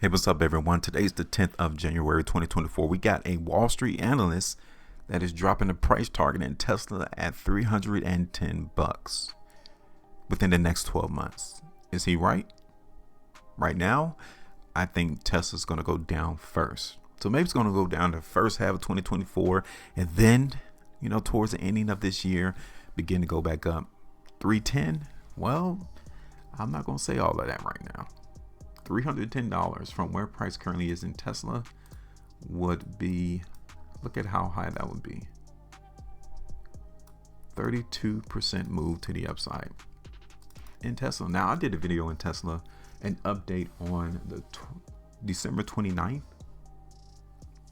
Hey, what's up, everyone? Today's the 10th of January, 2024. We got a Wall Street analyst that is dropping the price target in Tesla at $310 within the next 12 months. Is he right? Right now, I think Tesla's going to go down first. So maybe it's going to go down the first half of 2024, and then, towards the ending of this year, begin to go back up. 310? Well, I'm not going to say all of that right now. $310 from where price currently is in Tesla would be, look at how high that would be. 32% move to the upside in Tesla. Now, I did a video in Tesla, an update on the December 29th.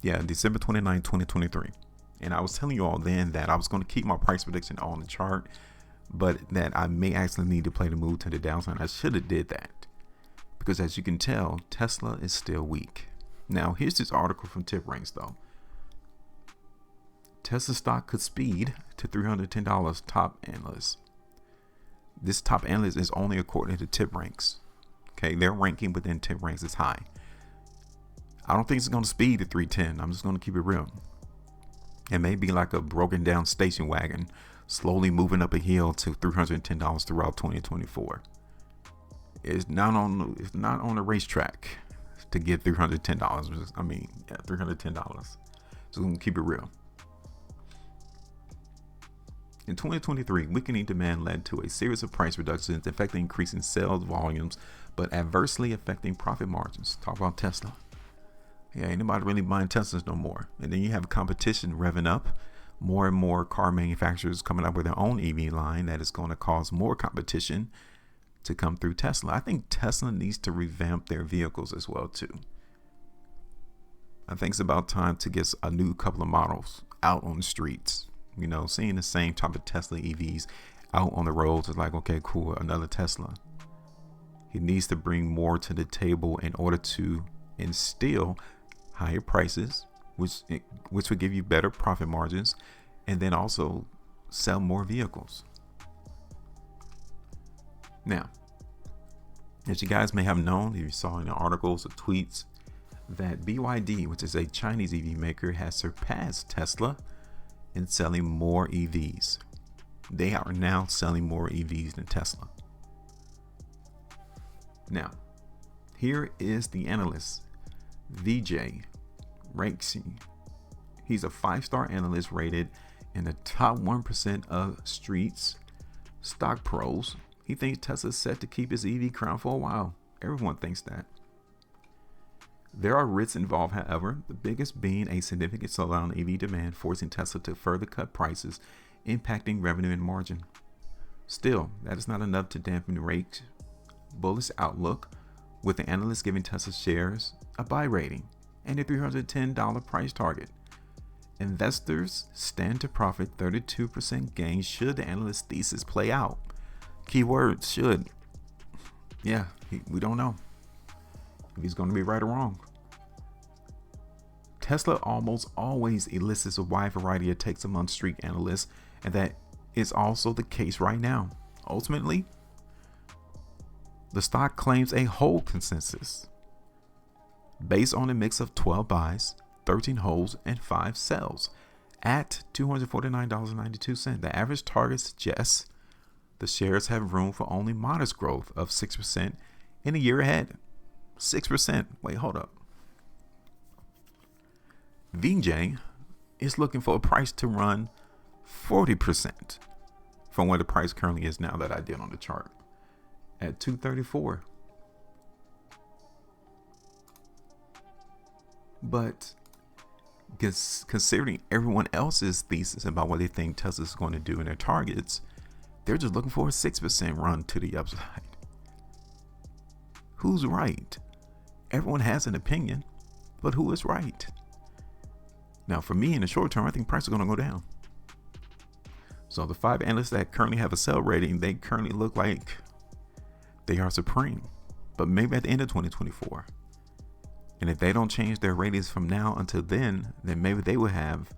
Yeah, December 29th, 2023. And I was telling you all then that I was going to keep my price prediction on the chart, but that I may actually need to play the move to the downside. I should have did that. Because as you can tell, Tesla is still weak. Now, here's this article from TipRanks, though. Tesla stock could speed to $310, top analyst. This top analyst is only according to TipRanks. Okay, their ranking within TipRanks is high. I don't think it's going to speed to 310. I'm just going to keep it real. It may be like a broken down station wagon, slowly moving up a hill to $310 throughout 2024. It's not on the racetrack to get $310. I mean, yeah, $310. So we're gonna keep it real. In 2023, weakening demand led to a series of price reductions affecting increasing sales volumes, but adversely affecting profit margins. Talk about Tesla. Yeah, ain't nobody really buying Teslas no more. And then you have competition revving up. More and more car manufacturers coming up with their own EV line that is going to cause more competition to come through Tesla. I think Tesla needs to revamp their vehicles as well too. I think it's about time to get a new couple of models out on the streets. Seeing the same type of Tesla EVs out on the roads is like, okay, cool, another Tesla. He needs to bring more to the table in order to instill higher prices, which would give you better profit margins, and then also sell more vehicles. Now, as you guys may have known, if you saw in the articles or tweets, that BYD, which is a Chinese EV maker, has surpassed Tesla in selling more EVs. They are now selling more EVs than Tesla. Now, here is the analyst, VJ Rakesy. He's a 5-star analyst rated in the top 1% of Street's stock pros. He thinks Tesla's set to keep his EV crown for a while. Everyone thinks that. There are risks involved, however, the biggest being a significant slowdown in EV demand, forcing Tesla to further cut prices, impacting revenue and margin. Still, that is not enough to dampen Rake's bullish outlook, with the analyst giving Tesla shares a buy rating and a $310 price target. Investors stand to profit 32% gains should the analyst's thesis play out. Keyword should. Yeah, we don't know if he's going to be right or wrong. Tesla almost always elicits a wide variety of takes among street analysts, and that is also the case right now. Ultimately, the stock claims a hold consensus based on a mix of 12 buys, 13 holds, and 5 sells at $249.92. The average target suggests the shares have room for only modest growth of 6% in the year ahead. 6%. Wait, hold up. VJ is looking for a price to run 40% from where the price currently is now that I did on the chart at 234. But considering everyone else's thesis about what they think Tesla is going to do in their targets, they're just looking for a 6% run to the upside. Who's right? Everyone has an opinion, but who is right? Now, for me, in the short term, I think price is going to go down. So the 5 analysts that currently have a sell rating, they currently look like they are supreme. But maybe at the end of 2024, and if they don't change their ratings from now until then maybe they will have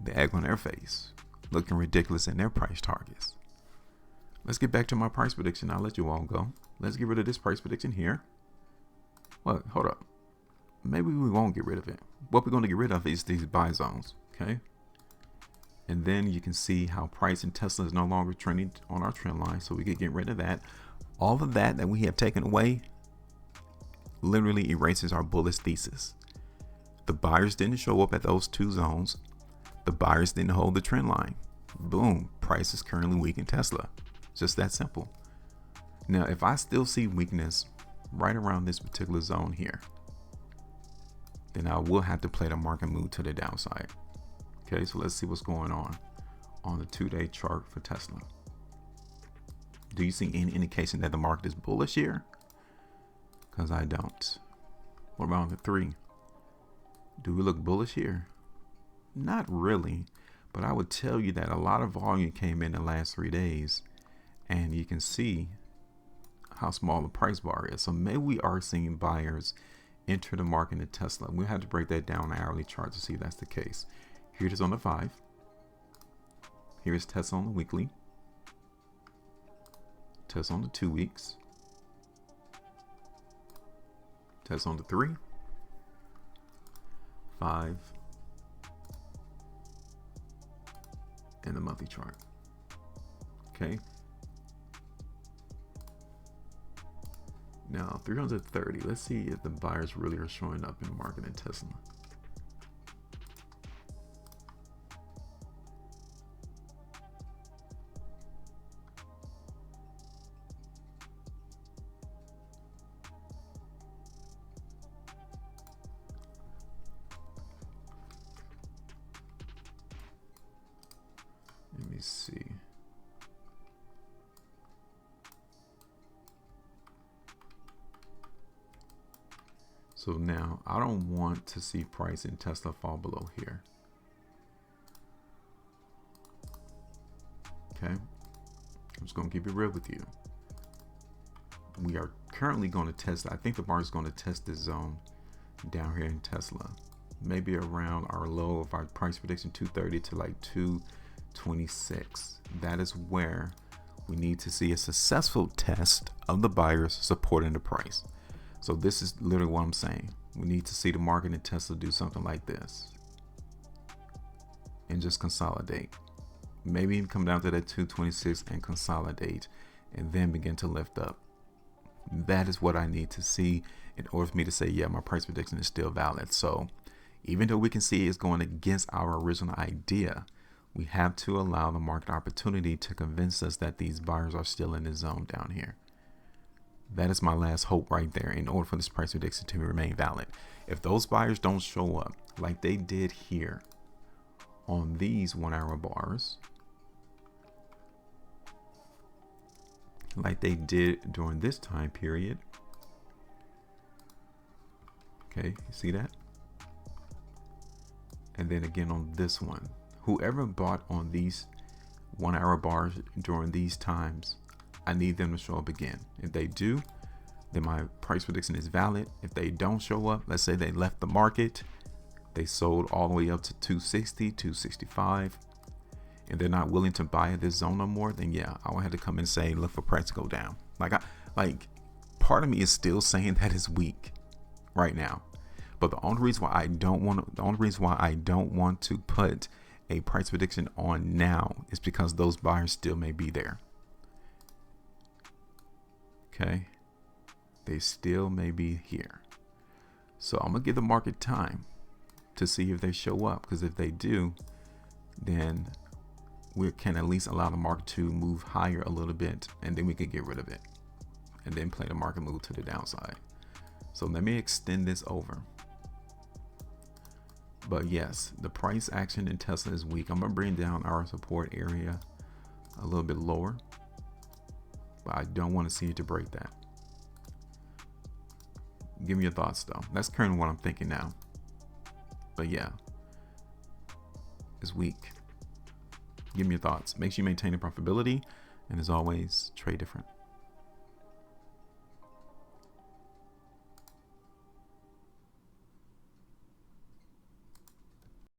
the egg on their face, looking ridiculous in their price targets. Let's get back to my price prediction. I'll let you all go. Let's get rid of this price prediction here. Well, hold up. Maybe we won't get rid of it. What we're going to get rid of is these buy zones. Okay. And then you can see how price in Tesla is no longer trending on our trend line. So we can get rid of that. All of that we have taken away literally erases our bullish thesis. The buyers didn't show up at those two zones. The buyers didn't hold the trend line. Boom, price is currently weak in Tesla. Just that simple. Now, if I still see weakness right around this particular zone here, then I will have to play the market move to the downside. Okay, so let's see what's going on the 2-day chart for Tesla. Do you see any indication that the market is bullish here? Because I don't. What about on the 3? Do we look bullish here? Not really, but I would tell you that a lot of volume came in the last 3 days, and you can see how small the price bar is. So maybe we are seeing buyers enter the market in Tesla. We'll have to break that down on the hourly chart to see if that's the case. Here it is on the 5. Here's Tesla on the weekly. Tesla on the 2 weeks. Tesla on the 3, 5, and the monthly chart. Okay. Now 330. Let's see if the buyers really are showing up in the market in Tesla. Let me see. So now I don't want to see price in Tesla fall below here. Okay. I'm just going to keep it real with you. We are currently going to test. I think the market is going to test this zone down here in Tesla. Maybe around our low of our price prediction 230 to like 226. That is where we need to see a successful test of the buyers supporting the price. So this is literally what I'm saying. We need to see the market in Tesla do something like this and just consolidate. Maybe even come down to that 226 and consolidate and then begin to lift up. That is what I need to see in order for me to say, yeah, my price prediction is still valid. So even though we can see it's going against our original idea, we have to allow the market opportunity to convince us that these buyers are still in the zone down here. That is my last hope right there in order for this price prediction to remain valid. If those buyers don't show up like they did here on these 1 hour bars, like they did during this time period. Okay, you see that? And then again on this one, whoever bought on these 1 hour bars during these times, I need them to show up again. If they do, then my price prediction is valid. If they don't show up, let's say they left the market, they sold all the way up to 260, 265, and they're not willing to buy at this zone no more, then yeah, I will have to come and say, look for price to go down. Like part of me is still saying that it's weak right now. But the only reason why I don't want to put a price prediction on now is because those buyers still may be there. Okay, they still may be here. So I'm gonna give the market time to see if they show up, because if they do, then we can at least allow the market to move higher a little bit, and then we can get rid of it and then play the market move to the downside. So let me extend this over. But yes, the price action in Tesla is weak. I'm gonna bring down our support area a little bit lower, but I don't want to see it to break that. Give me your thoughts though. That's currently what I'm thinking now. But yeah, it's weak. Give me your thoughts. Make sure you maintain the profitability, and as always, trade different.